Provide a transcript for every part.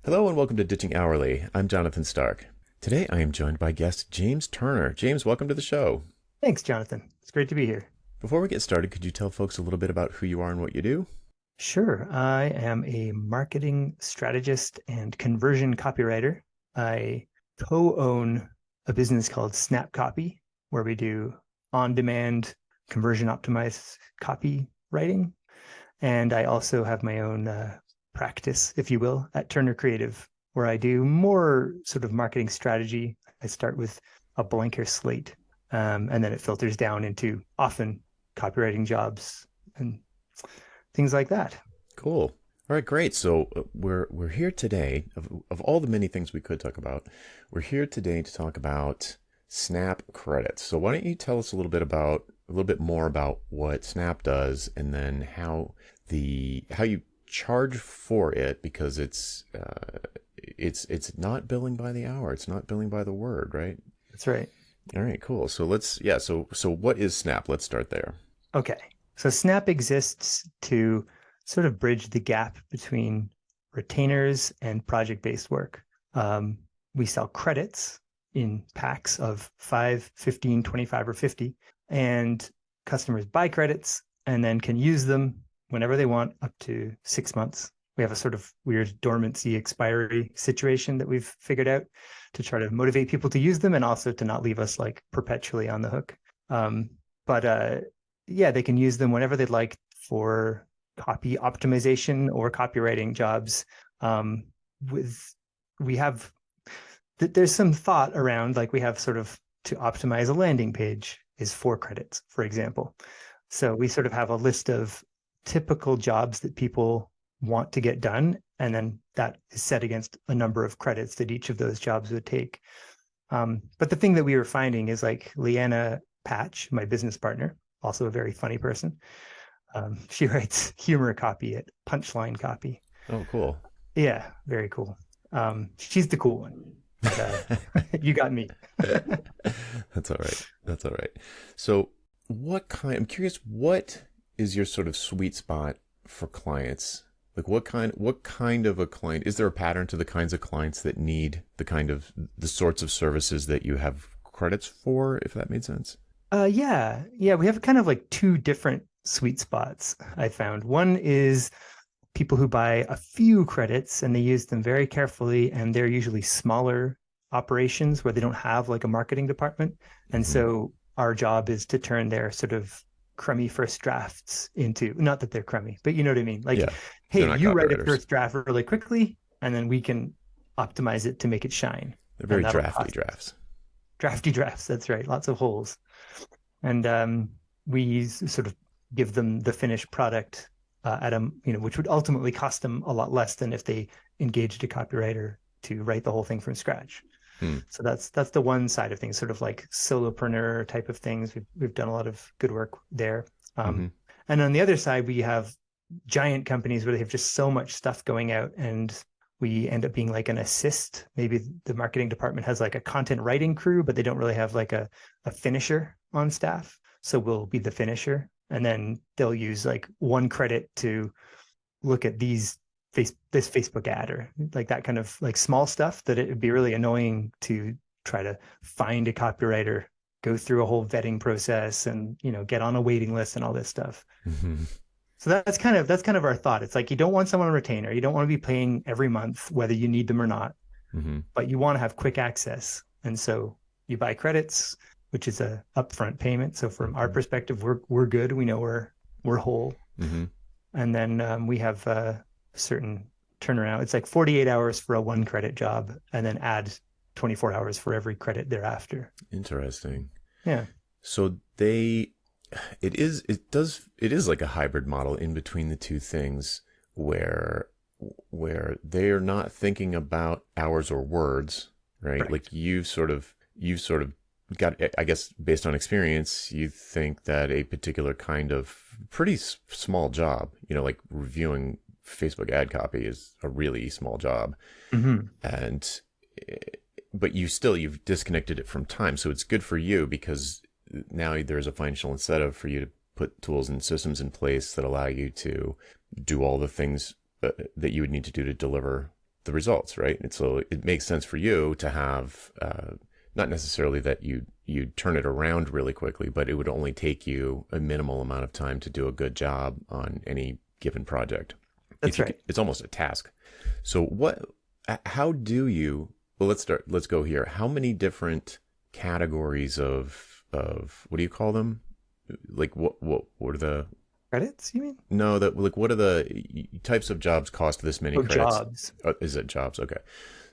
Hello and welcome to Ditching Hourly. I'm Jonathan Stark. Today I am joined by guest James Turner. James, welcome to the show. Thanks, Jonathan. It's great to be here. Before we get started, could you tell folks a little bit about who you are and what you do? Sure. I am a marketing strategist and conversion copywriter. I co-own a business called Snap Copy, where we do on-demand conversion optimized copywriting. And I also have my own practice, if you will, at Turner Creative, where I do more sort of marketing strategy. I start with a blanker slate, and then it filters down into often copywriting jobs and things like that. Cool. All right, great. So we're here today. Of all the many things we could talk about, we're here today to talk about Snap credits. So why don't you tell us a little bit more about what Snap does, and then how you charge for it, because it's not billing by the hour. It's not billing by the word, right? That's right. All right, cool. So so what is Snap? Let's start there. Okay. So Snap exists to sort of bridge the gap between retainers and project-based work. We sell credits in packs of 5, 15, 25, or 50, and customers buy credits and then can use them whenever they want, up to 6 months. We have a sort of weird dormancy expiry situation that we've figured out to try to motivate people to use them, and also to not leave us like perpetually on the hook. But yeah, they can use them whenever they'd like for copy optimization or copywriting jobs. There's some thought around, like, we have sort of, to optimize a landing page is 4 credits, for example. So we sort of have a list of typical jobs that people want to get done, and then that is set against a number of credits that each of those jobs would take. But the thing that we were finding is, like, Leanna Patch, my business partner, also a very funny person, she writes humor copy at Punchline Copy. Oh, cool. Yeah, very cool. She's the cool one. But, you got me. That's all right. That's all right. So I'm curious, what is your sort of sweet spot for clients? Like, what kind of a client, is there a pattern to the kinds of clients that need the sorts of services that you have credits for, if that made sense? Yeah. We have kind of like 2 different sweet spots, I found. One is people who buy a few credits and they use them very carefully, and they're usually smaller operations where they don't have like a marketing department. And so our job is to turn their sort of crummy first drafts into, not that they're crummy, but you know what I mean? Like, Yeah, hey, you write a first draft really quickly, and then we can optimize it to make it shine. They're very drafty drafts. Drafty drafts, that's right. Lots of holes. And we sort of give them the finished product at a, which would ultimately cost them a lot less than if they engaged a copywriter to write the whole thing from scratch. So that's the one side of things, sort of like solopreneur type of things. We've done a lot of good work there. And on the other side, we have giant companies where they have just so much stuff going out, and we end up being like an assist. Maybe the marketing department has like a content writing crew, but they don't really have like a finisher on staff. So we'll be the finisher, and then they'll use like 1 credit to look at this Facebook ad, or like that kind of like small stuff that it would be really annoying to try to find a copywriter, go through a whole vetting process, and get on a waiting list and all this stuff. So that's kind of our thought. It's like, you don't want someone on retainer. You don't want to be paying every month, whether you need them or not, but you want to have quick access. And so you buy credits, which is a upfront payment. So from our perspective, we're good. We know we're whole. And then we have a certain turnaround. It's like 48 hours for a 1 credit job, and then add 24 hours for every credit thereafter. Interesting. Yeah. So it is like a hybrid model in between the 2 things, where they're not thinking about hours or words, right? Like you've sort of got, I guess, based on experience, you think that a particular kind of pretty small job, like reviewing Facebook ad copy, is a really small job. And but you've disconnected it from time, so it's good for you, because now there's a financial incentive for you to put tools and systems in place that allow you to do all the things that you would need to do to deliver the results, right? And so it makes sense for you to have, not necessarily that you turn it around really quickly, but it would only take you a minimal amount of time to do a good job on any given project. That's right. It's almost a task. So how do you, well, let's go here. How many different categories of, what do you call them? Like what are the, Credits, you mean? no, that like, what are the types of jobs cost this many Oh, credits? jobs. Is it jobs? Okay.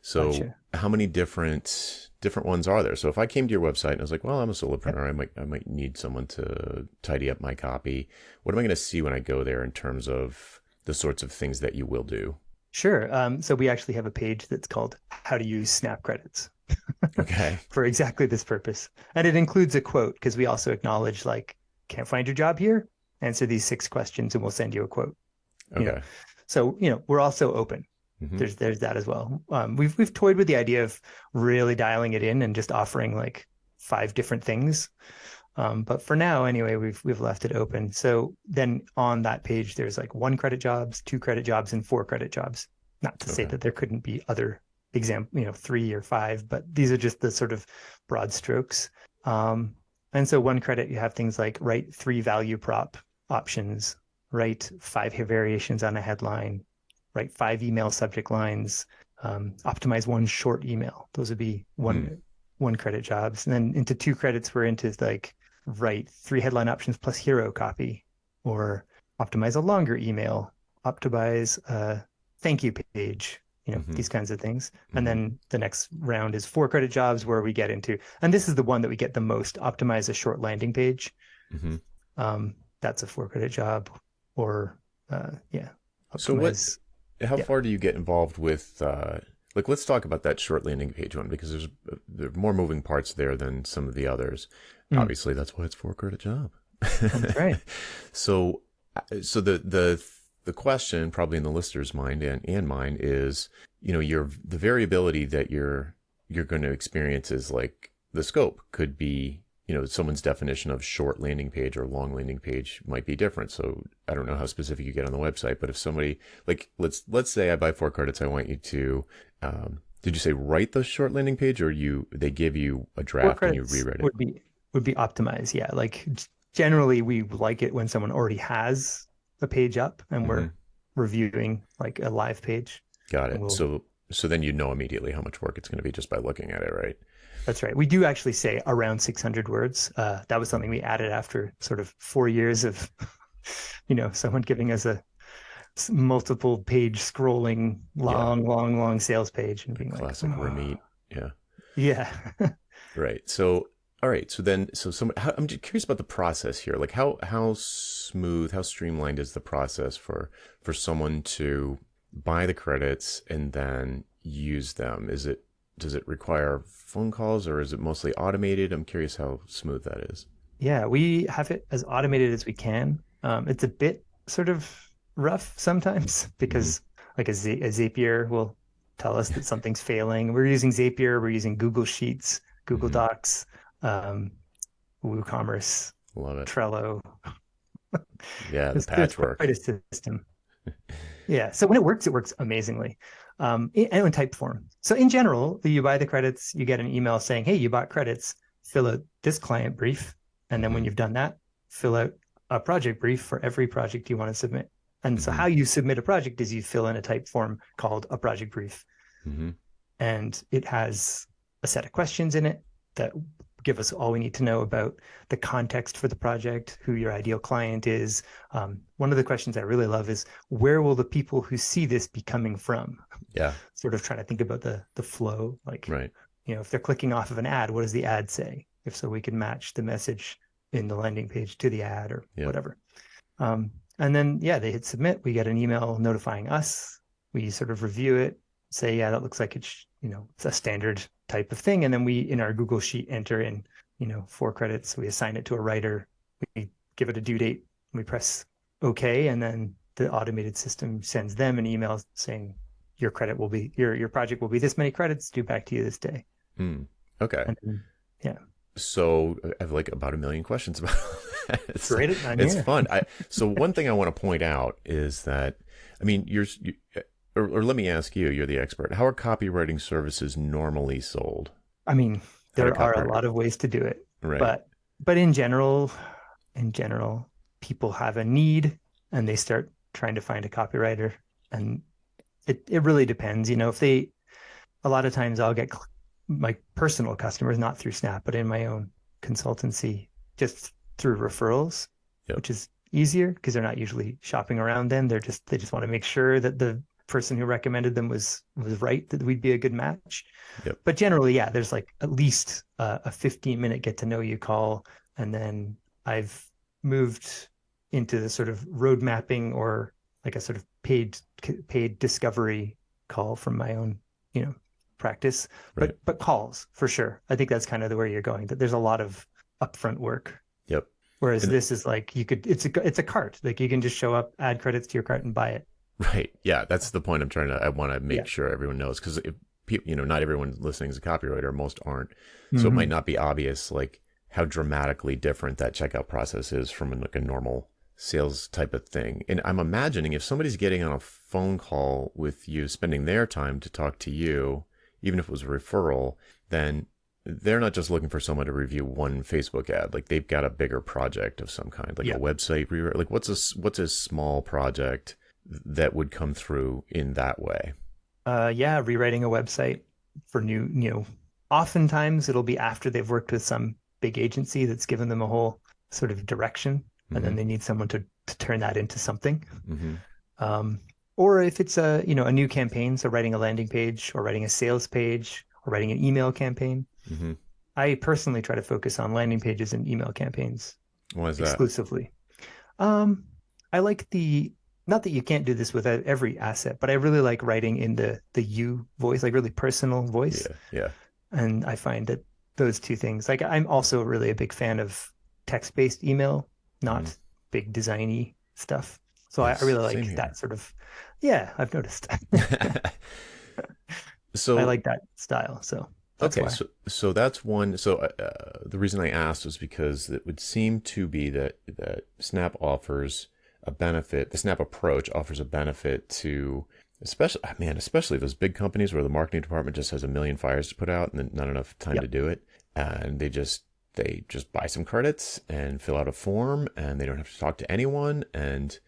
So Gotcha. how many different ones are there? So if I came to your website and I was like, well, I'm a Yep. solopreneur, I might need someone to tidy up my copy. What am I going to see when I go there in terms of the sorts of things that you will do? Sure. So we actually have a page that's called How to Use Snap Credits Okay. for exactly this purpose. And it includes a quote because we also acknowledge like, can't find your job here? Answer these 6 questions and we'll send you a quote. You know, Okay. so we're also open. Hmm. There's that as well. We've toyed with the idea of really dialing it in and just offering like 5 different things. But for now, anyway, we've left it open. So then on that page, there's like 1 credit jobs, 2 credit jobs, and 4 credit jobs. Not to say Okay. that there couldn't be other 3 or 5, but these are just the sort of broad strokes. And so 1 credit, you have things like write 3 value prop options, write 5 variations on a headline, write 5 email subject lines, optimize 1 short email. Those would be Hmm. one credit jobs. And then into 2 credits, we're into like write 3 headline options plus hero copy, or optimize a longer email, optimize a thank you page, Hmm. these kinds of things. And Hmm. then the next round is 4 credit jobs where we get into, and this is the one that we get the most, optimize a short landing page. Hmm. That's a 4 credit job, or yeah, So optimize. how Yeah. far do you get involved with, like, let's talk about that short landing page one, because there are more moving parts there than some of the others. Mm, Obviously, that's why it's 4 credit job. that's right. So, so the question probably in the listener's mind and mine is, the variability that you're going to experience is like the scope could be, someone's definition of short landing page or long landing page might be different. So I don't know how specific you get on the website, but if somebody, like, let's say I buy 4 credits, I want you to, did you say write the short landing page, or they give you a 4 draft and you credits rewrite it? would be optimized. Yeah, like generally we like it when someone already has a page up and Hmm. we're reviewing like a live page, Got and it. we'll. So then you know immediately how much work it's going to be just by looking at it, right? That's right. We do actually say around 600 words. That was something we added after sort of 4 years of, someone giving us a multiple page scrolling, Yeah. long sales page and being like, Classic oh, Ramit. Yeah. yeah. Right. So, all right. I'm just curious about the process here. Like how smooth, how streamlined is the process for someone to buy the credits and then use them? Does it require phone calls, or is it mostly automated? I'm curious how smooth that is. Yeah, we have it as automated as we can. It's a bit sort of rough sometimes Mm-hmm. because like a Zapier will tell us that something's failing. We're using Zapier, we're using Google Sheets, Google Mm-hmm. Docs, um, WooCommerce, Love it. Trello. Yeah, the There's patchwork. quite a system. Yeah. So when it works amazingly. And in type form. So in general, you buy the credits, you get an email saying, hey, you bought credits, fill out this client brief. And then Mm-hmm. when you've done that, fill out a project brief for every project you want to submit. And so Mm-hmm. how you submit a project is you fill in a type form called a project brief. Mm-hmm. And it has a set of questions in it that give us all we need to know about the context for the project, who your ideal client is. One of the questions I really love is, where will the people who see this be coming from? Yeah. Sort of trying to think about the flow. Like, Right. if they're clicking off of an ad, what does the ad say? If so, we can match the message in the landing page to the ad or Yep. whatever. And then, yeah, they hit submit. We get an email notifying us. We sort of review it, say, yeah, that looks like it's a standard type of thing. And then we, in our Google Sheet, enter in, 4 credits. We assign it to a writer. We give it a due date. We press OK, and then the automated system sends them an email saying your project will be this many credits, due back to you this day. Mm. Okay. And then, yeah, So I have like about a million questions about that. great it on It's here. fun. So one thing I want to point out is that, I mean, or let me ask you, you're the expert. How are copywriting services normally sold? I mean, How do there are a copywriters? lot of ways to do it, Right. but in general, people have a need and they start trying to find a copywriter. And it really depends. If they a lot of times I'll get my personal customers, not through Snap, but in my own consultancy, just through referrals, Yep. which is easier because they're not usually shopping around then. They just want to make sure that the person who recommended them was right, that we'd be a good match. Yep. But generally, yeah, there's like at least a 15-minute get to know you call. And then I've moved into the sort of road mapping or like a sort of paid discovery call from my own, practice, Right. but calls for sure. I think that's kind of the where you're going, that there's a lot of upfront work. Yep. Whereas And this is like it's a cart. Like you can just show up, add credits to your cart and buy it. right. Yeah. That's the point I want to make Yeah. sure everyone knows, because if people, not everyone listening is a copywriter, most aren't. So it Mm-hmm. might not be obvious, like how dramatically different that checkout process is from like a normal sales type of thing. And I'm imagining if somebody's getting on a phone call with you, spending their time to talk to you, even if it was a referral, then they're not just looking for someone to review one Facebook ad. Like they've got a bigger project of some kind, like Yeah. a website rewrite. Like what's a small project that would come through in that way? Yeah, rewriting a website for oftentimes it'll be after they've worked with some big agency that's given them a whole sort of direction, and then Mm-hmm. they need someone to turn that into something. Mm-hmm. Um, or if it's a new campaign, so writing a landing page or writing a sales page or writing an email campaign. Mm-hmm. I personally try to focus on landing pages and email campaigns Why is that? exclusively. Um, I like not that you can't do this with every asset, but I really like writing in the you voice, like really personal voice. Yeah. Yeah. And I find that those two things, like I'm also really a big fan of text-based email, Mm-hmm. not big designy stuff. So I Yes. really Same like here. that sort of, yeah, I've noticed. I So like that style. So that's okay, why. so that's one. So the reason I asked was because it would seem to be that Snap offers a benefit. The Snap approach offers a benefit to, especially those big companies where the marketing department just has a million fires to put out and then not enough time to Yep. do it, and they just buy some credits and fill out a form, and they don't have to talk to anyone, and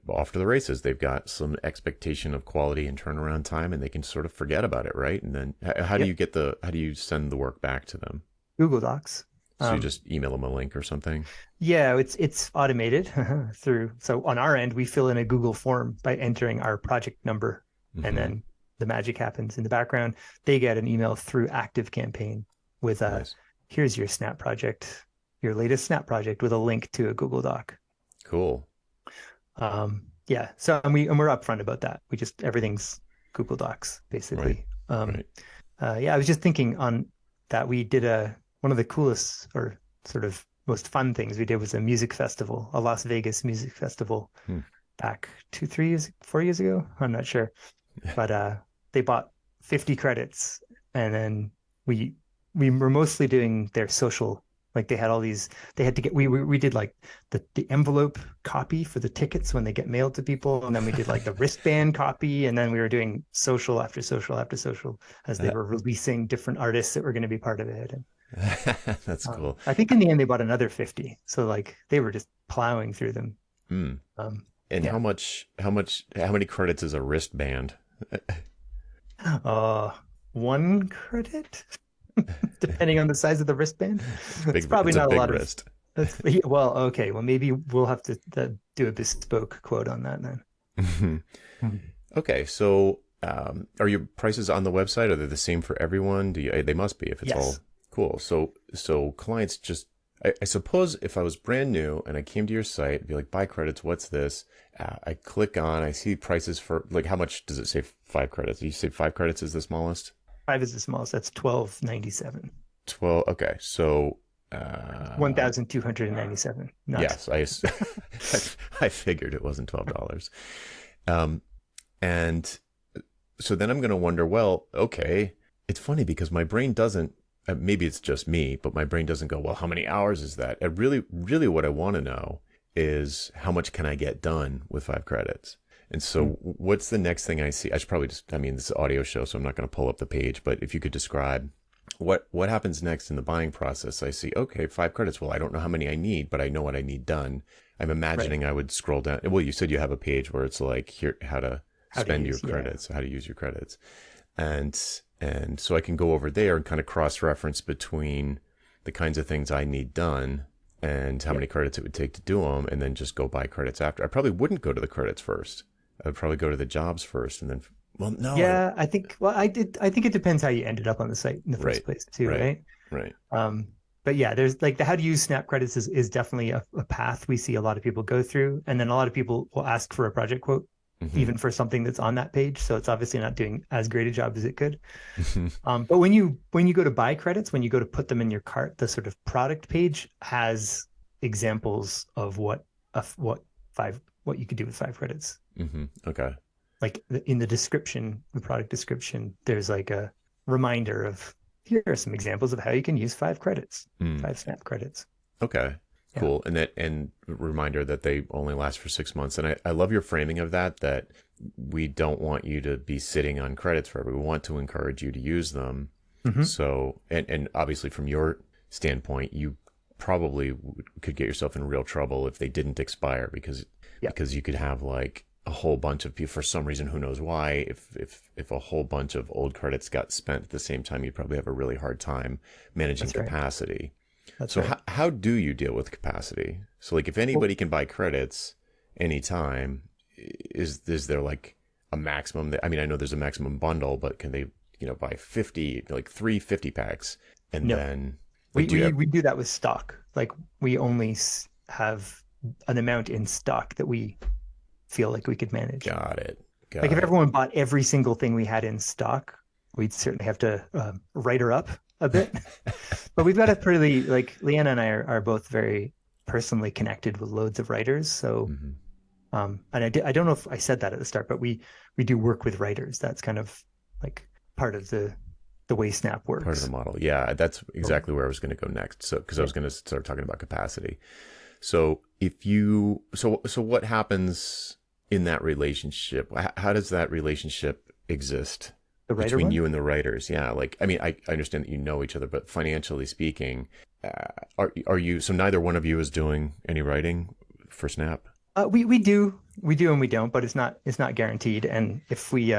off to the races. They've got some expectation of quality and turnaround time, and they can sort of forget about it, right? And then how do Yep. you how do you send the work back to them? Google Docs. So you Um, just email them a link or something? yeah, it's automated through. So on our end, we fill in a Google form by entering our project number, and Mm-hmm. then the magic happens in the background. They get an email through ActiveCampaign with Nice. here's your Snap project, your latest Snap project with a link to a Google Doc. Cool. Yeah. So and we're upfront about that. We just everything's Google Docs Right. basically. Right. Yeah, I was just thinking on that we did one of the coolest or sort of most fun things we did was a music festival, a Las Vegas music festival Hmm. back 2, 3 years, 4 years ago. I'm not sure, but they bought 50 credits, and then we were mostly doing their social. Like they had all these, they had to get we did like the envelope copy for the tickets when they get mailed to people, and then we did like the wristband copy, and then we were doing social after social after social as they Uh, were releasing different artists that were going to be part of it. And that's cool. I think in the end they bought another 50, so like they were just plowing through them. Hmm. Um, And yeah. how many credits is a wristband? Uh, one credit, depending on the size of the wristband. It's probably It's a not a big lot of. wrist. Well, okay. Well, maybe we'll have to do a bespoke quote on that then. Mhm. Okay, so are your prices on the website? Are they the same for everyone? They must be if it's all Yes. cool. So clients just, I suppose if I was brand new and I came to your site, it'd be like, buy credits, what's this? I click on, I see prices for, like, how much does it say 5 credits? You say 5 credits is the smallest? 5 is the smallest. That's 12.97. 12. Okay, so 1,297. Not. yes, I figured it wasn't $12. Um, and so then I'm going to wonder, well, okay, it's funny because my brain doesn't, maybe it's just me, but my brain doesn't go, well, how many hours is that? And really, really what I want to know is how much can I get done with 5 credits? And so what's the next thing I see? I should probably just, I mean, this is an audio show, so I'm not going to pull up the page, but if you could describe what happens next in the buying process. I see, okay, 5 credits. Well, I don't know how many I need, but I know what I need done. I'm imagining I would scroll down. Well, you said you have a page where it's like, here, how to spend your credits, how to use your credits. And so I can go over there and kind of cross-reference between the kinds of things I need done and how many credits it would take to do them, and then just go buy credits after. I probably wouldn't go to the credits first. I would probably go to the jobs first, and then, well, no. Yeah, I think it depends how you ended up on the site in the first place too, right? Right. But yeah, there's like the how to use Snap credits is definitely a path we see a lot of people go through. And then a lot of people will ask for a project quote, even for something that's on that page. So it's obviously not doing as great a job as it could. But when you go to buy credits, when you go to put them in your cart, the sort of product page has examples of what you could do with 5 credits. Okay. Like in the description, the product description, there's like a reminder of, here are some examples of how you can use 5 credits, 5 Snap credits. Okay, cool. Yeah. And reminder that they only last for 6 months. And I love your framing of that we don't want you to be sitting on credits forever. We want to encourage you to use them. So, and obviously from your standpoint, you probably could get yourself in real trouble if they didn't expire, because you could have like a whole bunch of people, for some reason, who knows why, if a whole bunch of old credits got spent at the same time, you'd probably have a really hard time managing capacity. So how do you deal with capacity? So like if anybody can buy credits anytime, is there like a maximum I mean, I know there's a maximum bundle, but can they, buy 50, like 3 50 packs? And then we do that with stock. Like we only have an amount in stock that we feel like we could manage. Got it. If everyone bought every single thing we had in stock, we'd certainly have to write her up a bit. But we've got a pretty, like Leanna and I are both very personally connected with loads of writers. So, and I don't know if I said that at the start, but we do work with writers. That's kind of like part of the way Snap works. Part of the model. Yeah, that's exactly where I was going to go next. So, because I was going to start talking about capacity. So so what happens in that relationship? How does that relationship exist between you and the writers? Yeah, like, I mean, I understand that you know each other, but financially speaking, are you, so neither one of you is doing any writing for Snap? We do and we don't, but it's not guaranteed. And if we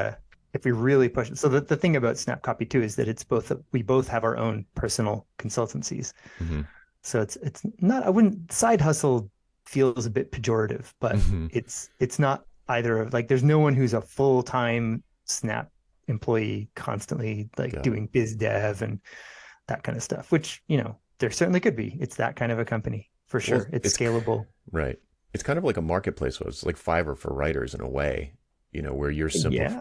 really push it, so the thing about Snap Copy too is that it's we both have our own personal consultancies. So it's not, I wouldn't, side hustle feels a bit pejorative, but it's not either of, like, there's no one who's a full-time Snap employee constantly doing biz dev and that kind of stuff, which, there certainly could be. It's that kind of a company for sure. Well, it's scalable. Right. It's kind of like a marketplace was, like Fiverr for writers in a way, where you're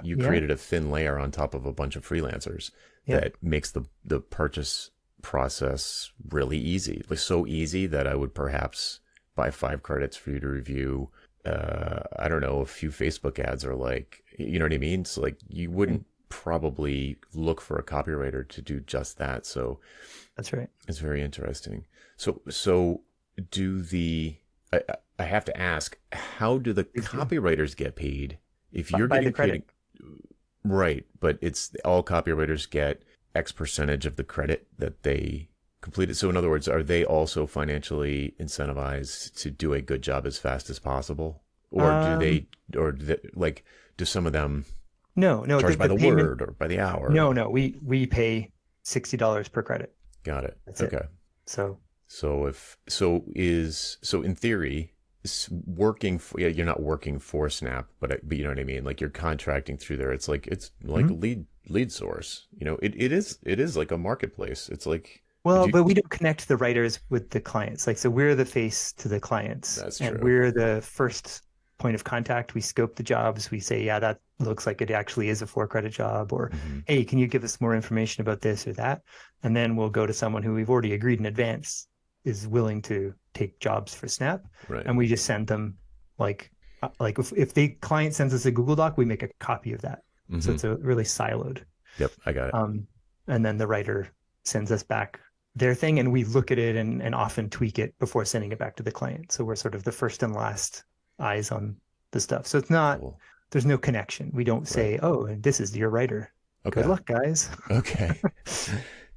you created a thin layer on top of a bunch of freelancers that makes the purchase process really easy, like so easy that I would perhaps buy 5 credits for you to review. I don't know, a few Facebook ads, or like, you know what I mean? So like you wouldn't probably look for a copywriter to do just that. So that's right. It's very interesting. So I have to ask, how do the copywriters get paid if you're getting paid? Right, but it's all copywriters get X percentage of the credit that they completed. So in other words, are they also financially incentivized to do a good job as fast as possible? Or do some of them charge by the word or by the hour? No, we pay $60 per credit. Got it. That's okay. It. So in theory, working for, you're not working for Snap, but you know what I mean? Like you're contracting through there. It's like a lead source. It is like a marketplace. It's like, but we don't connect the writers with the clients. Like, so we're the face to the clients. That's true. And we're the first point of contact. We scope the jobs. We say, yeah, that looks like it actually is a 4-credit job, or hey, can you give us more information about this or that? And then we'll go to someone who we've already agreed in advance is willing to take jobs for Snap. Right. And we just send them like if the client sends us a Google Doc, we make a copy of that. So it's a really siloed. Yep, I got it. And then the writer sends us back their thing, and we look at it and often tweak it before sending it back to the client. So we're sort of the first and last eyes on the stuff. So it's not there's no connection. We don't Right. say, oh, and this is your writer. Good Okay. luck, guys. Okay.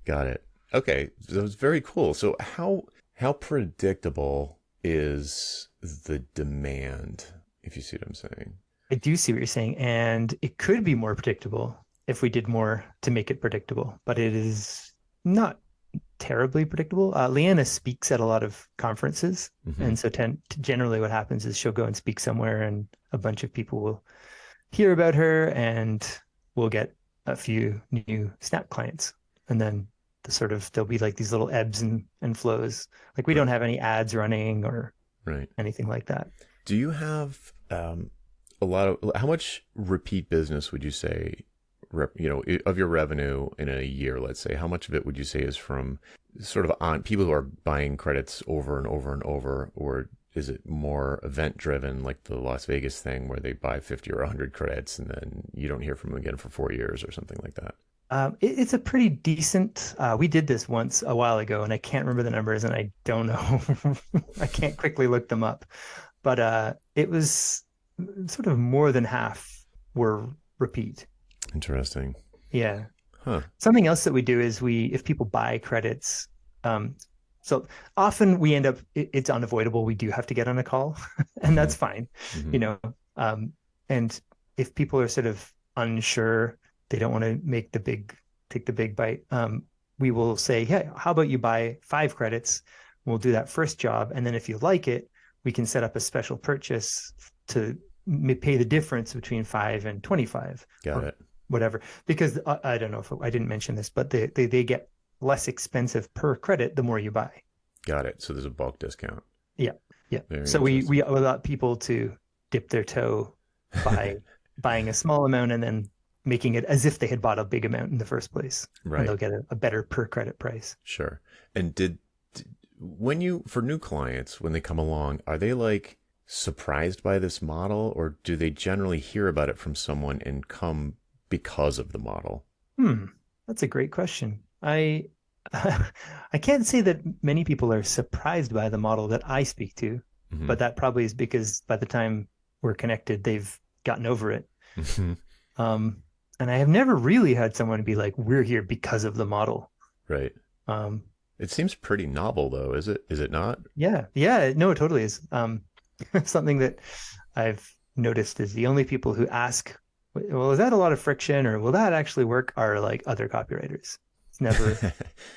Got it. Okay. That was very cool. So how predictable is the demand, if you see what I'm saying? I do see what you're saying, and it could be more predictable if we did more to make it predictable, but it is not terribly predictable. Leanna speaks at a lot of conferences, Hmm. and so generally what happens is she'll go and speak somewhere, and a bunch of people will hear about her, and we'll get a few new Snap clients, and then there'll be like these little ebbs and flows. Like we don't Right. have any ads running or Right. anything like that. Do you have a lot of how much repeat business would you say, of your revenue in a year, let's say, how much of it would you say is from sort of on people who are buying credits over and over and over, or is it more event driven, like the Las Vegas thing where they buy 50 or 100 credits and then you don't hear from them again for 4 years or something like that? It's a pretty decent. We did this once a while ago, and I can't remember the numbers, and I don't know. I can't quickly look them up, but it was sort of more than half were repeat. Interesting. Yeah. Huh. Something else that we do is if people buy credits, um, so often we end up, it's unavoidable. We do have to get on a call, and Hmm. that's fine, Hmm. you know. Um, and if people are sort of unsure, they don't want to take the big bite. We will say, hey, how about you buy 5 credits? We'll do that first job, and then if you like it, we can set up a special purchase to pay the difference between 5 and 25, Got or it. whatever. Because I don't know if I didn't mention this, but they get less expensive per credit the more you buy. Got it. So there's a bulk discount. Yeah, yeah. Very So we interesting. allow people to dip their toe by buying a small amount and then making it as if they had bought a big amount in the first place, and Right. they'll get a better per credit price. Sure. And when for new clients, when they come along, are they like surprised by this model, or do they generally hear about it from someone and come because of the model? Hmm, that's a great question. I can't say that many people are surprised by the model that I speak to, Hmm. but that probably is because by the time we're connected, they've gotten over it. Hmm. Um, and I have never really had someone be like, "We're here because of the model." Right. Um, It seems pretty novel, though, is it? Is it not? yeah, yeah, no, it totally is. Something that I've noticed is the only people who ask, "Well, is that a lot of friction, or will that actually work?" are like other copywriters. It's never,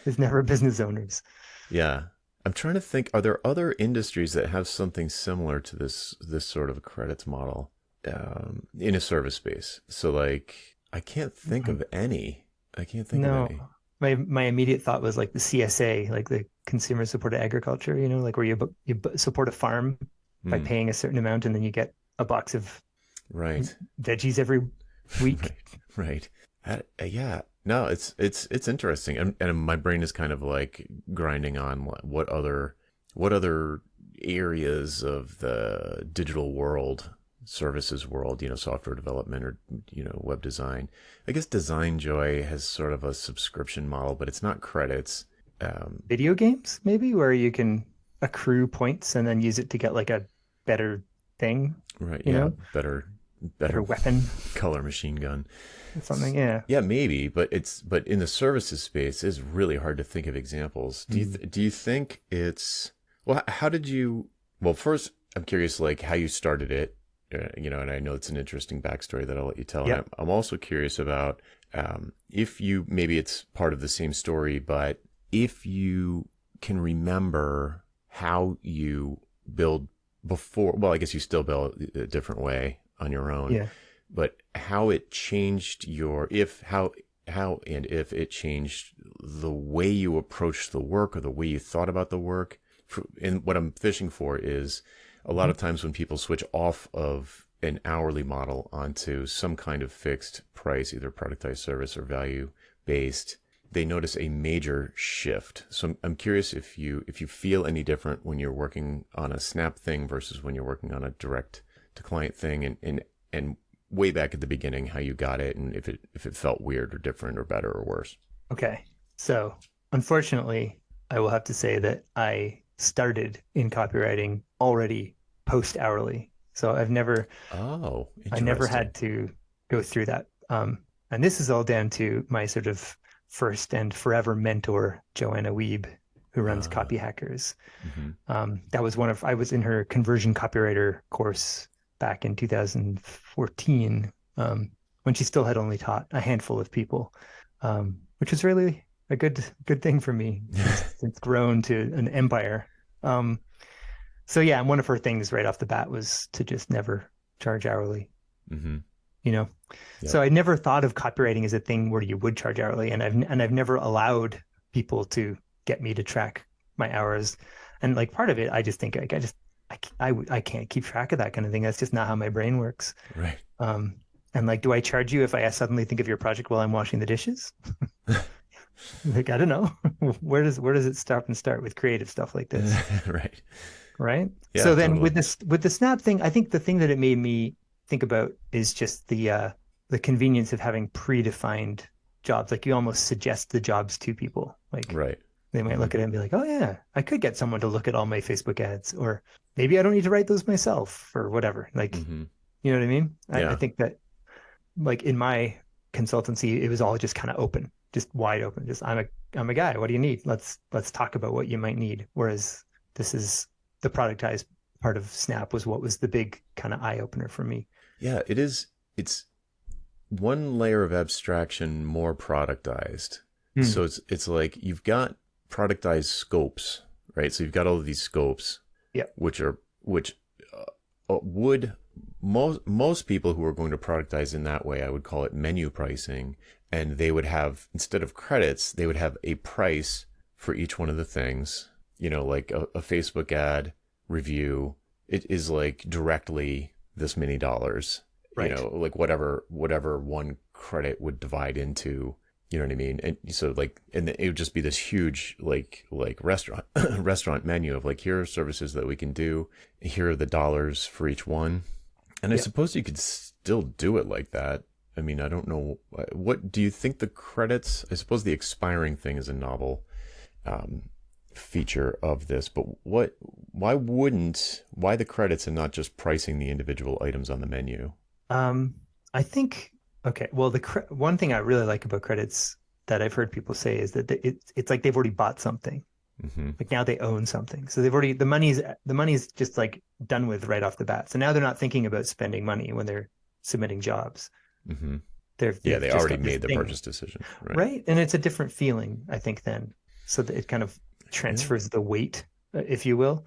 it's never business owners. Yeah. I'm trying to think, are there other industries that have something similar to this sort of credits model in a service space? So like I can't think Mhm. of any. I can't think of No, any. my immediate thought was like the CSA, like the Consumer Supported Agriculture, like where support a farm by Hmm. paying a certain amount, and then you get a box of Right. veggies every week. Right. Right. Yeah. No, it's interesting, and my brain is kind of like grinding on what other areas of the digital world, services world, software development or web design. I guess Design Joy has sort of a subscription model, but it's not credits. Um, Video games, maybe, where you can accrue points and then use it to get like a better thing, right. you Yeah. know, better Better weapon, color machine gun. something. Yeah. Yeah, maybe, but in the services space, it's really hard to think of examples. Mm. Do you think it's well? How did you? Well, first, I'm curious, like how you started it, and I know it's an interesting backstory that I'll let you tell. And Yep. I'm also curious about if you maybe it's part of the same story, but if you can remember how you build before. Well, I guess you still build a different way on your own, Yeah. but how it changed your if how and if it changed the way you approached the work or the way you thought about the work. And what I'm fishing for is a lot Mhm. of times when people switch off of an hourly model onto some kind of fixed price, either productized service or value based, they notice a major shift. So I'm curious if you feel any different when you're working on a Snap thing versus when you're working on a direct to client thing, and way back at the beginning how you got it, and if it felt weird or different or better or worse. Okay. So, unfortunately, I will have to say that I started in copywriting already post hourly. So Oh, I never interesting. had to go through that. And this is all down to my sort of first and forever mentor, Joanna Wiebe, who runs Uh, Copy Hackers. hmm That was I was in her conversion copywriter course back in 2014, when she still had only taught a handful of people, which was really a good thing for me since it's grown to an empire. Um, so yeah, and one of her things right off the bat was to just never charge hourly, hmm you know. Yep. So I never thought of copywriting as a thing where you would charge hourly, and I've never allowed people to get me to track my hours. And like part of it, I just think like I can't keep track of that kind of thing. That's just not how my brain works. Right. Um, and like, do I charge you if I suddenly think of your project while I'm washing the dishes? Like, I don't know. Where does it stop and start with creative stuff like this? Right. Right. Yeah, So then totally. with the Snap thing, I think the thing that it made me think about is just the convenience of having predefined jobs. Like you almost suggest the jobs to people. Like Right. they might hmm look at it and be like, oh yeah, I could get someone to look at all my Facebook ads, or maybe I don't need to write those myself or whatever. Like, hmm you know what I mean? I Yeah. think that like in my consultancy, it was all just kind of open, just wide open. Just I'm a guy. What do you need? Let's talk about what you might need. Whereas this is the productized part of Snap was what was the big kind of eye opener for me. Yeah, it is. It's one layer of abstraction more productized. Mm, So it's like you've got productized scopes, right? So you've got all of these scopes, yeah, which would most people who are going to productize in that way, I would call it menu pricing, and they would have, instead of credits, they would have a price for each one of the things. You know, like a Facebook ad review, it is like directly this many dollars. You right. know, like whatever one credit would divide into. You know what I mean? And so like, and it would just be this huge like restaurant restaurant menu of like, here are services that we can do. Here are the dollars for each one. And I Yeah. suppose you could still do it like that. I mean, I don't know. What do you think the credits? I suppose the expiring thing is a novel um, feature of this, but why the credits and not just pricing the individual items on the menu? Um, I think okay. Well, one thing I really like about credits that I've heard people say is that it's like they've already bought something. hmm Like now they own something. So they've already the money's just like done with right off the bat. So now they're not thinking about spending money when they're submitting jobs. hmm Yeah, They've they just already got this made the thing, purchase decision, right? right? And it's a different feeling, I think, then. So that it kind of Yeah. transfers the weight, if you will.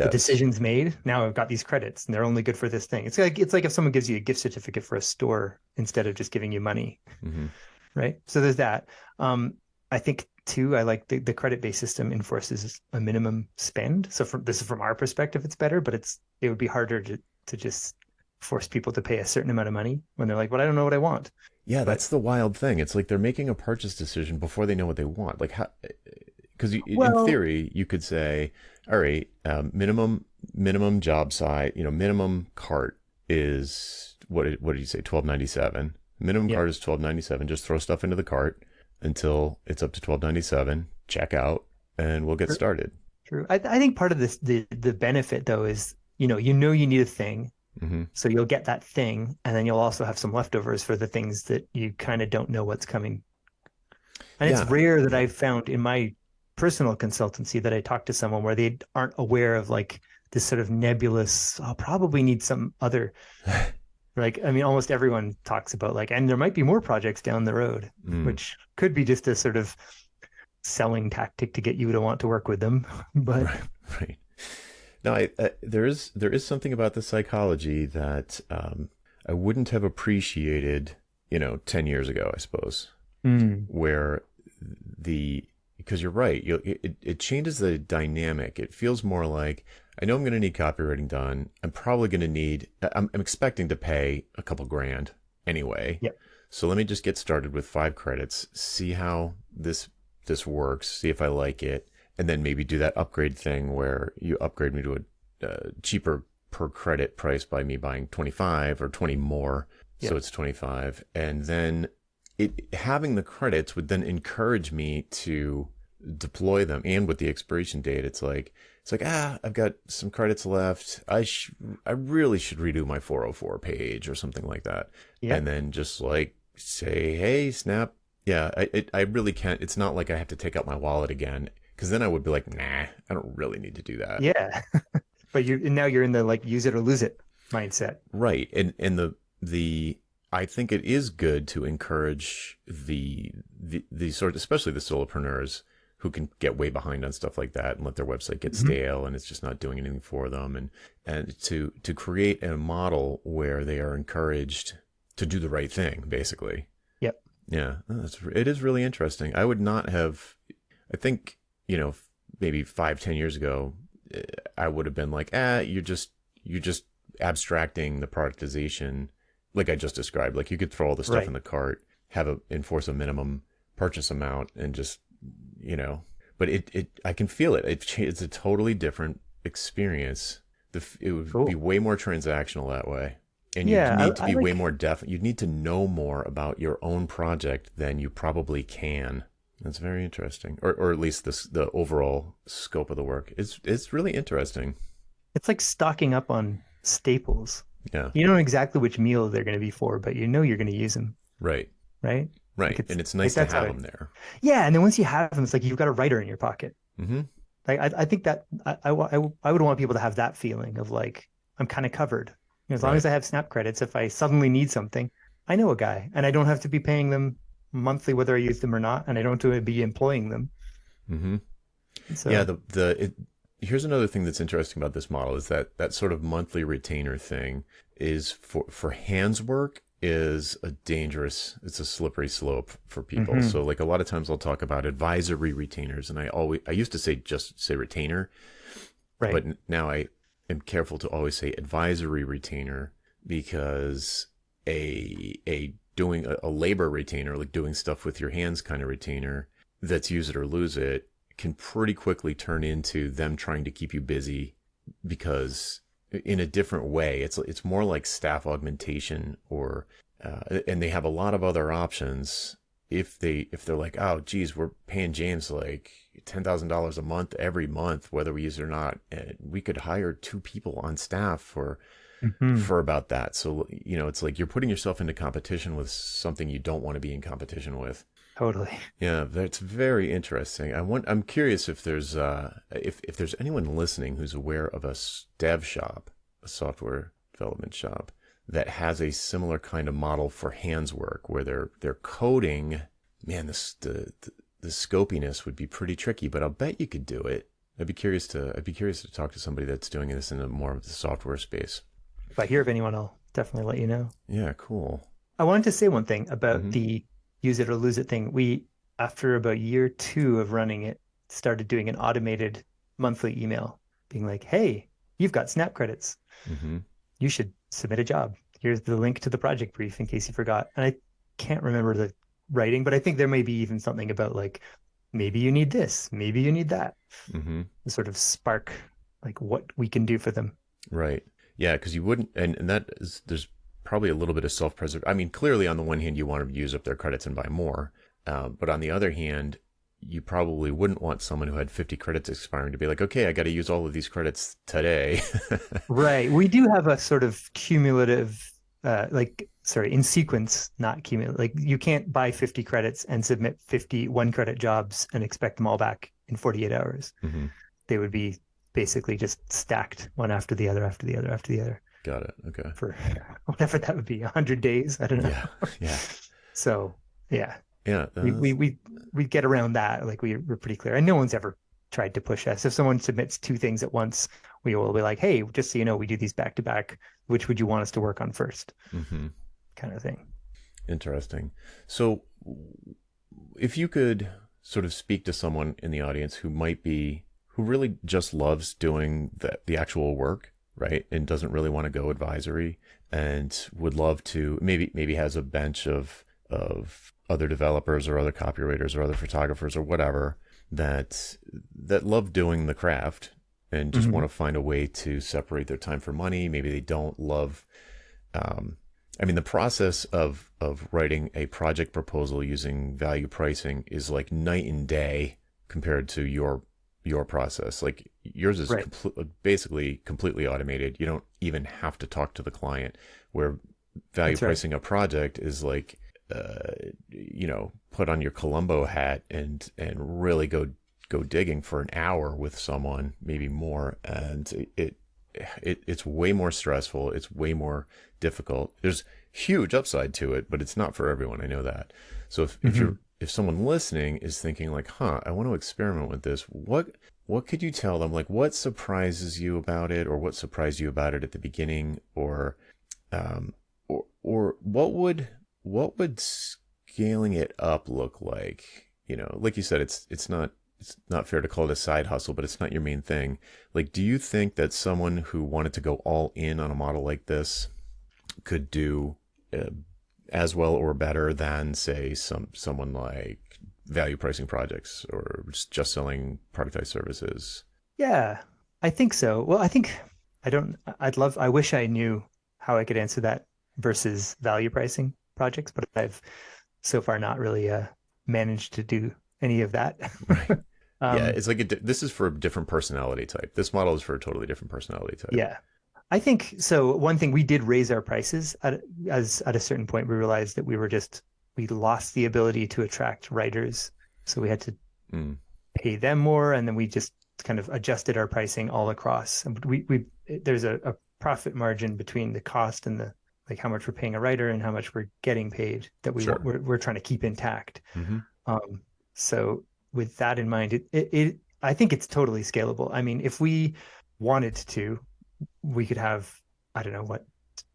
The Yes. decision's made. Now I've got these credits and they're only good for this thing. It's like if someone gives you a gift certificate for a store instead of just giving you money, hmm right? So there's that. I think too, I like the credit-based system enforces a minimum spend. So this is from our perspective, it's better, but it would be harder to just force people to pay a certain amount of money when they're like, well, I don't know what I want. Yeah, But that's the wild thing. It's like they're making a purchase decision before they know what they want. Like how, because in well, theory you could say, all right, minimum job site, minimum cart is what did you say, 12.97. Minimum yeah, cart is 12.97. Just throw stuff into the cart until it's up to 12.97. Check out, and we'll get true. started. True. I think part of this the benefit though is you need a thing, hmm so you'll get that thing, and then you'll also have some leftovers for the things that you kind of don't know what's coming. And it's Yeah, rare that yeah, I've found in my personal consultancy that I talk to someone where they aren't aware of like this sort of nebulous, I'll probably need some other, like, I mean, almost everyone talks about like, and there might be more projects down the road, mm, which could be just a sort of selling tactic to get you to want to work with them. But right, right. No, there is something about the psychology that I wouldn't have appreciated, 10 years ago, I suppose, mm, where because you're right, it changes the dynamic. It feels more like, I know I'm going to need copywriting done. I'm expecting to pay a couple grand anyway. yeah, So let me just get started with 5 credits, see how this works, see if I like it, and then maybe do that upgrade thing where you upgrade me to a cheaper per credit price by me buying 25 or 20 more. yeah, So it's 25. And then having the credits would then encourage me to deploy them, and with the expiration date, it's like I've got some credits left. I really should redo my 404 page or something like that, Yep. and then just like say, hey, Snap, yeah, I really can't. It's not like I have to take out my wallet again, because then I would be like, nah, I don't really need to do that. Yeah. But now you're in the like use it or lose it mindset. Right. And the I think it is good to encourage the sort, especially the solopreneurs who can get way behind on stuff like that and let their website get Mhm. stale and it's just not doing anything for them, and to create a model where they are encouraged to do the right thing, basically. Yep. Yeah, it is really interesting. I would not have, I think, maybe 5, 10 years ago, I would have been like, you're just abstracting the productization, like I just described. Like you could throw all the stuff Right. in the cart, enforce a minimum purchase amount, and just, but I can feel it. It's a totally different experience. It would be Cool. way more transactional that way. And you'd Yeah, need to I be way like more you'd need to know more about your own project than you probably can. That's very interesting, or at least the overall scope of the work. It's really interesting. it's like stocking up on staples. Yeah, You don't know exactly which meal they're going to be for, but you know you're going to use them, right, right? Like right. it's And it's like nice to that's how have I, them there. yeah. And then once you have them, it's like you've got a writer in your pocket. Hmm. Like I think that I would want people to have that feeling of like I'm kind of covered. As long Right. as I have Snap credits, if I suddenly need something, I know a guy, and I don't have to be paying them monthly whether I use them or not, and I don't have to be employing them. Hmm. Yeah. So, Here's another thing that's interesting about this model is that sort of monthly retainer thing is for hands work is it's a slippery slope for people. mhm, So like a lot of times I'll talk about advisory retainers, and I used to just say retainer, right, but now I am careful to always say advisory retainer, because a doing a labor retainer, like doing stuff with your hands kind of retainer, that's use it or lose it, can pretty quickly turn into them trying to keep you busy, because in a different way, it's more like staff augmentation, or and they have a lot of other options. If they're like, oh geez, we're paying James like $10,000 a month every month, whether we use it or not, and we could hire 2 people on staff mhm, for about that. So it's like you're putting yourself into competition with something you don't want to be in competition with. totally. Yeah, that's very interesting. I'm curious if there's anyone listening who's aware of dev shop, a software development shop, that has a similar kind of model for hands work where they're coding. Man, the scopiness would be pretty tricky, but I'll bet you could do it. I'd be curious to talk to somebody that's doing this in a more of the software space. If I hear of anyone, I'll definitely let you know. Yeah, cool. I wanted to say one thing about Hmm. the use it or lose it thing. We, after about year two of running it, started doing an automated monthly email being like, hey, you've got Snap credits. Hmm. You should submit a job. Here's the link to the project brief in case you forgot. And I can't remember the writing, but I think there may be even something about like, maybe you need this, maybe you need that, Hmm. to sort of spark like what we can do for them. Right. Yeah, because you wouldn't, and there's probably a little bit of self-preservation. I mean, clearly on the one hand, you want to use up their credits and buy more. But on the other hand, you probably wouldn't want someone who had 50 credits expiring to be like, okay, I got to use all of these credits today. Right. We do have a sort of cumulative, like, sorry, in sequence, not cumulative. Like, you can't buy 50 credits and submit 50 1 credit jobs and expect them all back in 48 hours. Hmm. They would be basically just stacked one after the other, after the other, after the other Got it. Okay. for whatever that would be, 100 days. I don't know. Yeah. Yeah. So, yeah, Yeah. we, we, we, we get around that. Like, we're pretty clear. And no one's ever tried to push us. If someone submits 2 things at once, we will be like, hey, just so you know, we do these back to back. Which would you want us to work on first? Hmm. Kind of thing. Interesting. So if you could sort of speak to someone in the audience who really just loves doing the actual work, right? And doesn't really want to go advisory, and would love to, maybe has a bench of other developers or other copywriters or other photographers or whatever that love doing the craft and just Mhm. want to find a way to separate their time for money. Maybe they don't love, I mean, the process of writing a project proposal using value pricing is like night and day compared to your process. Like yours is Right. basically completely automated. You don't even have to talk to the client. Where value That's right. pricing a project is like, put on your Columbo hat and really go digging for an hour with someone, maybe more, and it's way more stressful. It's way more difficult. There's huge upside to it, but it's not for everyone. I know that. So Hmm. if someone listening is thinking like, I want to experiment with this, what could you tell them? Like, what surprises you about it, or what surprised you about it at the beginning, um, or what would scaling it up look like? Like you said, it's not fair to call it a side hustle, but it's not your main thing. Like, do you think that someone who wanted to go all in on a model like this could do uh, as well or better than, say, someone like value pricing projects or just selling productized services? Yeah, I think so. Well, I don't, I wish I knew how I could answer that versus value pricing projects, but I've so far not really managed to do any of that. Right. Yeah, Um, it's like this is for a different personality type. This model is for a totally different personality type. yeah, I think so. One thing we did raise our prices as at a certain point we realized that we lost the ability to attract writers, so we had to Mm, pay them more, and then we just kind of adjusted our pricing all across. And we there's a profit margin between the cost and the like how much we're paying a writer and how much we're getting paid that sure. we're trying to keep intact. Hmm. Um, so with that in mind, it I think it's totally scalable. I mean, if we wanted to, we could have, I don't know what,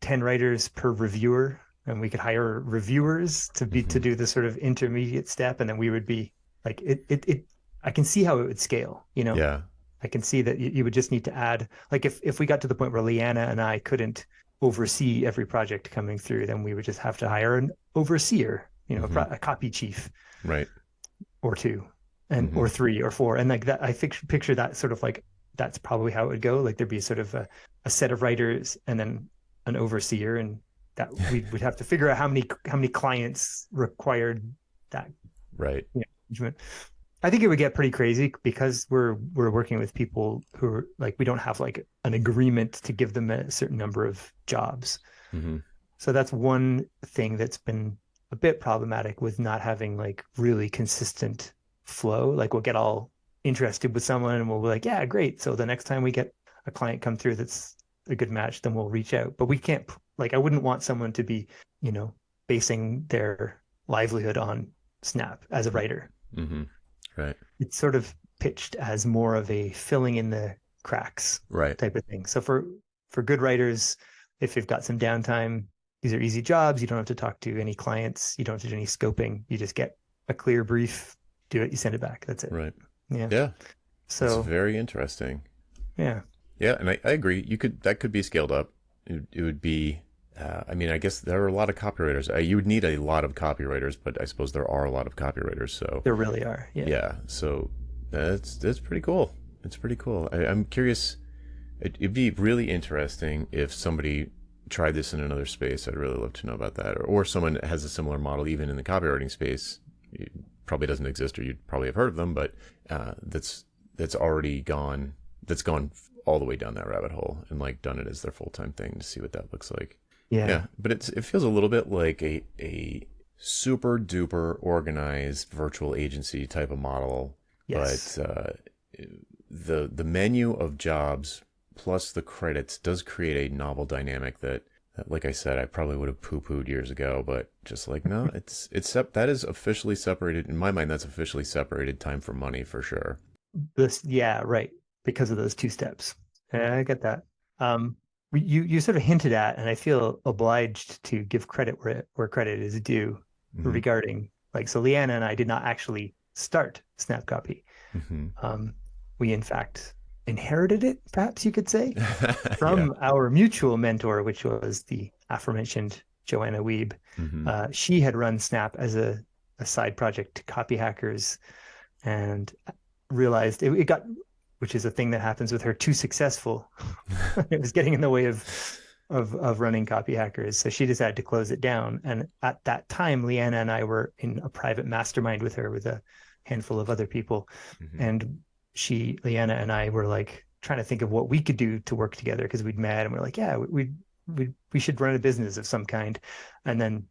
10 writers per reviewer, and we could hire reviewers to Hmm. do the sort of intermediate step, and then we would be like it I can see how it would scale, you know. Yeah. I can see that you would just need to add, like, if we got to the point where Leanna and I couldn't oversee every project coming through, then we would just have to hire an overseer, you know, Hmm. a copy chief Right. or two, and Hmm. or three or four, and like that. I picture that sort of like that's probably how it would go. Like there'd be sort of a set of writers and then an overseer, and that we would have to figure out how many clients required that, Right. you know, management. I think it would get pretty crazy because we're working with people who are like we don't have like an agreement to give them a certain number of jobs. Hmm. So that's one thing that's been a bit problematic with not having like really consistent flow. Like we'll get all interested with someone and we'll be like, yeah, great. So the next time we get a client come through that's a good match, then we'll reach out. But we can't, like, I wouldn't want someone to be, you know, basing their livelihood on Snap as a writer. Hmm. Right. It's sort of pitched as more of a filling in the cracks Right. type of thing. So for good writers, if you've got some downtime, these are easy jobs. You don't have to talk to any clients. You don't have to do any scoping. You just get a clear brief, do it, you send it back. That's it. Right. Yeah. Yeah. That's So very interesting. yeah, Yeah, and I agree. That could be scaled up. It would be. I mean, I guess there are a lot of copywriters. You would need a lot of copywriters, but I suppose there are a lot of copywriters. So there really are. Yeah. yeah, so that's pretty cool. It's pretty cool. I'm curious. It'd be really interesting if somebody tried this in another space. I'd really love to know about that, or someone that has a similar model, even in the copywriting space. It probably doesn't exist, or you'd probably have heard of them, but that's already gone. That's gone all the way down that rabbit hole and like done it as their full time thing to see what that looks like. Yeah. Yeah, but it feels a little bit like a super duper organized virtual agency type of model, but Yes. the menu of jobs plus the credits does create a novel dynamic that, like I said, I probably would have poo pooed years ago, but just like no, that is officially separated in my mind. That's officially separated time from money for sure. This, yeah, right. Because of those two steps. Yeah, I get that. Um, you sort of hinted at, and I feel obliged to give credit where credit is due Hmm. regarding like so Leanna and I did not actually start Snapcopy. Hmm. Um, we in fact inherited it, perhaps you could say, Yeah. from our mutual mentor, which was the aforementioned Joanna Wiebe. Hmm. She had run Snap as a side project to copy hackers and realized it got, which is a thing that happens with her, too successful. It was getting in the way of of running Copy Hackers. So she decided to close it down. And at that time, Leanna and I were in a private mastermind with her with a handful of other people. Hmm. And Leanna and I were like trying to think of what we could do to work together because we'd met and we're like, yeah, we should run a business of some kind. And then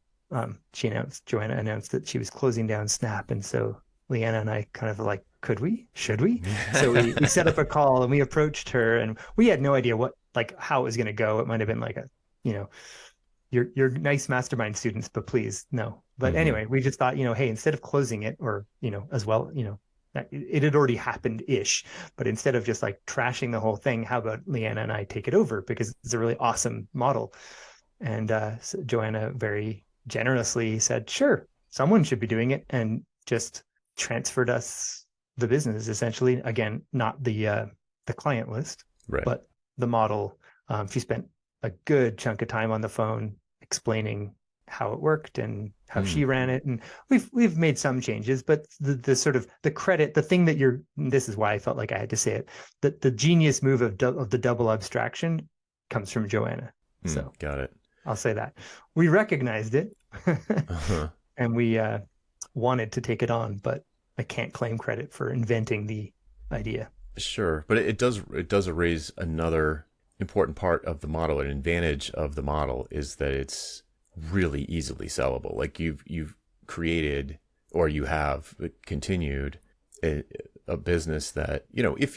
Joanna announced that she was closing down Snap. And so Leanna and I kind of like, should we? So we set up a call and we approached her and we had no idea how it was going to go. It might have been like you know, you're nice mastermind students, but please no. But Hmm. anyway, we just thought, hey, instead of closing it or, as well, it had already happened ish, but instead of just like trashing the whole thing, how about Leanna and I take it over because it's a really awesome model. And so Joanna very generously said, sure, someone should be doing it, and just transferred us the business essentially. Again, not the client list, Right. but the model. She spent a good chunk of time on the phone explaining how it worked and how Mm. she ran it, and we've made some changes, but the sort of the credit, the thing that this is why I felt like I had to say it, that the genius move of the double abstraction comes from Joanna. Mm. So Got it. I'll say that we recognized it Uh-huh. and we wanted to take it on, but I can't claim credit for inventing the idea. Sure, but it does raise another important part of the model. An advantage of the model is that it's really easily sellable. Like you've created, or you have continued a business that, if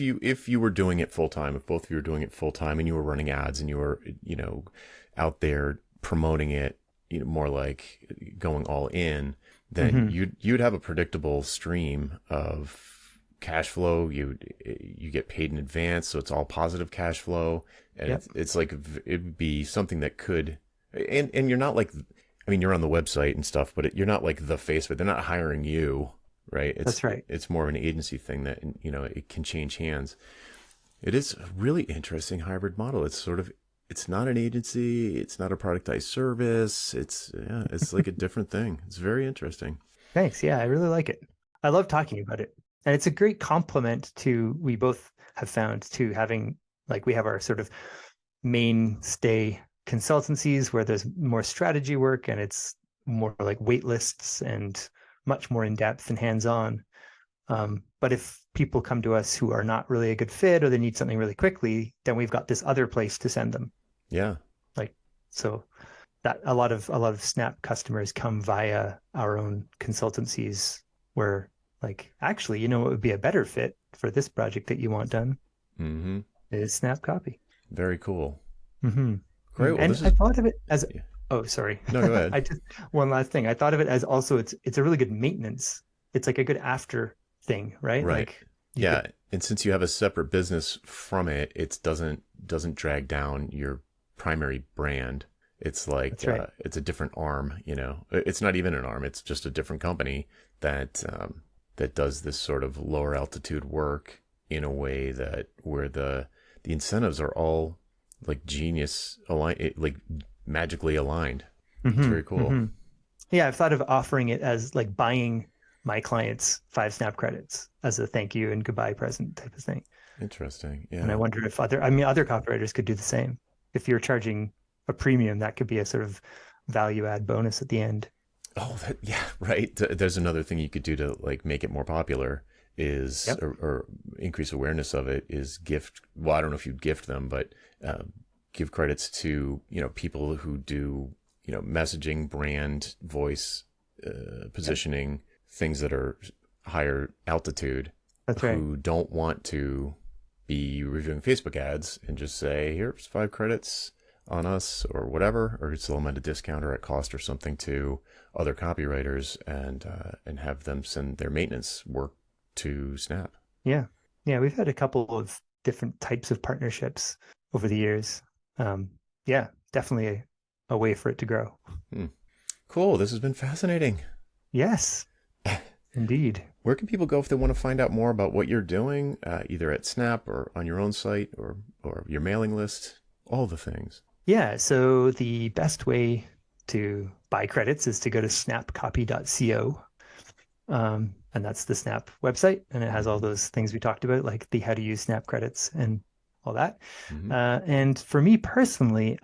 you were doing it full time, if both of you were doing it full time and you were running ads and you were, out there promoting it, more like going all in, then Mm-hmm. you'd have a predictable stream of cash flow. You get paid in advance, so it's all positive cash flow, and Yep. it's like it'd be something that could, and you're not like, I mean, you're on the website and stuff, but you're not like the face of it. They're not hiring you, right? That's right. It's more of an agency thing that, it can change hands. It is a really interesting hybrid model. It's not an agency. It's not a productized service. It's like a different thing. It's very interesting. Thanks. Yeah, I really like it. I love talking about it. And it's a great complement to, we both have found, to having, like, we have our sort of mainstay consultancies where there's more strategy work and it's more like wait lists and much more in depth and hands on. But if people come to us who are not really a good fit or they need something really quickly, then we've got this other place to send them. Yeah. Like, so that a lot of Snap customers come via our own consultancies where, like, actually, what would be a better fit for this project that you want done Mm-hmm. is Snap Copy. Very cool. Mm-hmm. Great. Well, And this I is, thought of it as, yeah. oh, sorry. No, go ahead. I just, one last thing. I thought of it as also it's a really good maintenance. It's like a good after thing, right? Right. Like you Yeah. could, And since you have a separate business from it, it doesn't drag down your primary brand. It's like that's right. it's a different arm. It's not even an arm. It's just a different company that does this sort of lower altitude work in a way that where the incentives are all like genius aligned, like magically aligned. It's Mm-hmm. very cool. Mm-hmm. Yeah, I've thought of offering it as like buying my clients 5 Snap credits as a thank you and goodbye present type of thing. Interesting. And I Yeah. wonder if other copywriters could do the same. If you're charging a premium, that could be a sort of value add bonus at the end. Oh, yeah, right. There's another thing you could do to like make it more popular is Yep. or increase awareness of it is gift. Well, I don't know if you'd gift them, but give credits to people who do messaging, brand, voice, Yep. positioning, things that are higher altitude, That's right. who don't want to be reviewing Facebook ads and just say, here's 5 credits on us or whatever, or sell them at a discount or at cost or something to other copywriters and have them send their maintenance work to Snap. Yeah. Yeah. We've had a couple of different types of partnerships over the years. Yeah, definitely a way for it to grow. Hmm. Cool. This has been fascinating. Yes, indeed. Where can people go if they want to find out more about what you're doing, either at Snap or on your own site or your mailing list? All the things. Yeah. So the best way to buy credits is to go to snapcopy.co. And that's the Snap website. And it has all those things we talked about, like the how to use Snap credits and all that. Mm-hmm. And for me personally,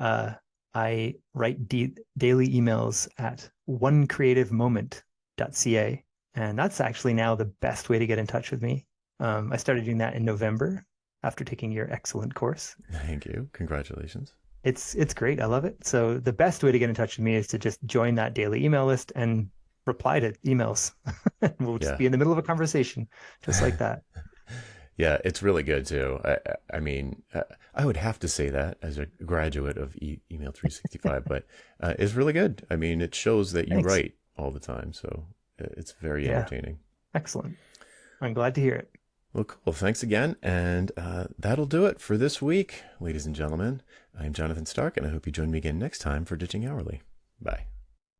I write daily emails at onecreativemoment.ca. And that's actually now the best way to get in touch with me. I started doing that in November after taking your excellent course. Thank you. Congratulations. It's great. I love it. So the best way to get in touch with me is to just join that daily email list and reply to emails. We'll just Yeah. be in the middle of a conversation, just like that. Yeah, it's really good too. I mean, I would have to say that as a graduate of Email 365, but it's really good. I mean, it shows that you Thanks. write all the time, so it's very Yeah, entertaining. excellent. I'm glad to hear it. Well, cool. Thanks again, and that'll do it for this week, ladies and gentlemen. I'm Jonathan Stark, and I hope you join me again next time for Ditching Hourly. Bye.